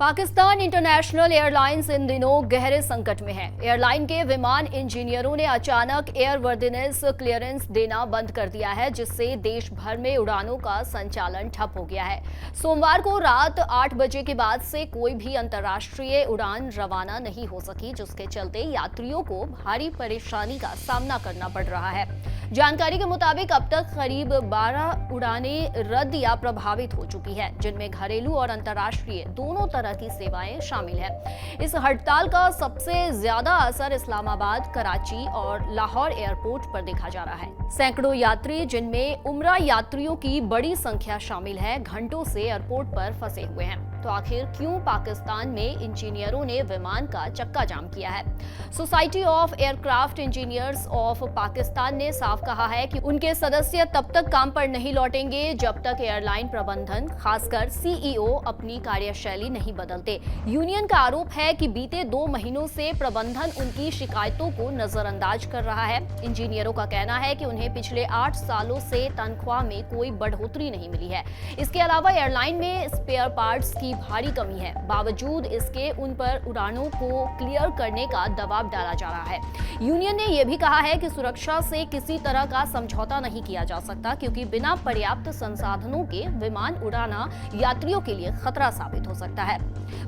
Pakistan international airlines इन दिनों गहरे संकट में है। एयरलाइन के विमान इंजीनियरों ने अचानक एयरवर्दिनेस क्लियरेंस देना बंद कर दिया है, जिससे देश भर में उड़ानों का संचालन ठप हो गया है। सोमवार को रात 8 बजे के बाद से कोई भी अंतर्राष्ट्रीय उड़ान रवाना नहीं हो सकी, जिसके चलते यात्रियों को भारी परेशानी का सामना करना पड़ रहा है। जानकारी के मुताबिक अब तक करीब 12 उड़ानें रद्द या प्रभावित हो चुकी है, जिनमें घरेलू और अंतर्राष्ट्रीय दोनों तरह की सेवाएं शामिल है। इस हड़ताल का सबसे ज्यादा असर इस्लामाबाद, कराची और लाहौर एयरपोर्ट पर देखा जा रहा है। सैकड़ों यात्री, जिनमें उम्रा यात्रियों की बड़ी संख्या शामिल है, घंटों से एयरपोर्ट पर फंसे हुए हैं। तो आखिर क्यों पाकिस्तान में इंजीनियरों ने विमान का चक्का जाम किया है? Society of aircraft engineers of Pakistan ने साफ कहा है कि उनके सदस्य तब तक काम पर नहीं लौटेंगे जब तक एयरलाइन प्रबंधन, खासकर सीईओ, अपनी कार्यशैली नहीं बदलते। यूनियन का आरोप है कि बीते 2 महीनों से प्रबंधन उनकी शिकायतों को नजरअंदाज कर रहा है। इंजीनियरों का कहना है कि उन्हें पिछले 8 सालों से तनख्वाह में कोई बढ़ोतरी नहीं मिली है। इसके अलावा एयरलाइन में स्पेयर पार्ट्स की भारी कमी है। बावजूद इसके उन पर उड़ानों को क्लियर करने का दबाव डाला जा रहा है। यूनियन ने यह भी कहा है कि सुरक्षा से किसी तरह का समझौता नहीं किया जा सकता, क्योंकि बिना पर्याप्त संसाधनों के विमान उड़ाना यात्रियों के लिए खतरा साबित हो सकता है।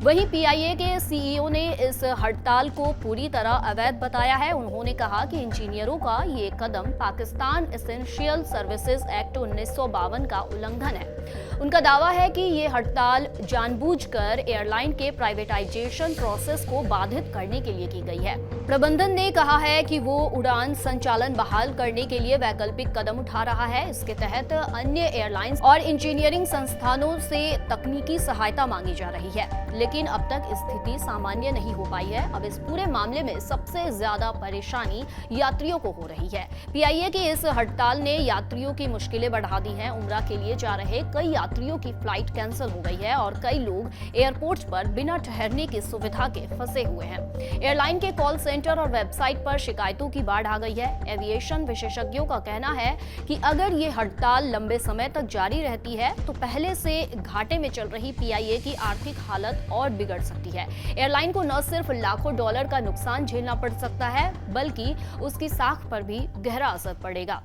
वहीं पीआईए के सीईओ ने इस हड़ताल को पूरी तरह अवैध बताया है। उन्होंने कहा कि इंजीनियरों का ये कदम पाकिस्तान एसेंशियल सर्विसेज एक्ट 1952 का उल्लंघन है। उनका दावा है कि ये हड़ताल जानबूझकर एयरलाइन के प्राइवेटाइजेशन प्रोसेस को बाधित करने के लिए की गई है। प्रबंधन ने कहा है कि वो उड़ान संचालन बहाल करने के लिए वैकल्पिक कदम उठा रहा है। इसके तहत अन्य एयरलाइंस और इंजीनियरिंग संस्थानों से तकनीकी सहायता मांगी जा रही है, लेकिन अब तक स्थिति सामान्य नहीं हो पाई है। अब इस पूरे मामले में सबसे ज्यादा परेशानी यात्रियों को हो रही है। पीआईए की इस हड़ताल ने यात्रियों की मुश्किलें बढ़ा दी हैं। उम्रा के लिए जा रहे कई यात्रियों की फ्लाइट कैंसिल हो गई है और कई लोग एयरपोर्ट पर बिना ठहरने की सुविधा के फंसे हुए हैं। एयरलाइन के कॉल सेंटर और वेबसाइट पर शिकायतों की बाढ़ आ गई है। एविएशन विशेषज्ञों का कहना है कि अगर ये हड़ताल लंबे समय तक जारी रहती है तो पहले से घाटे में चल रही पीआईए की आर्थिक हालत और बिगड़ सकती है। एयरलाइन को न सिर्फ लाखों डॉलर का नुकसान झेलना पड़ सकता है, बल्कि उसकी साख पर भी गहरा असर पड़ेगा।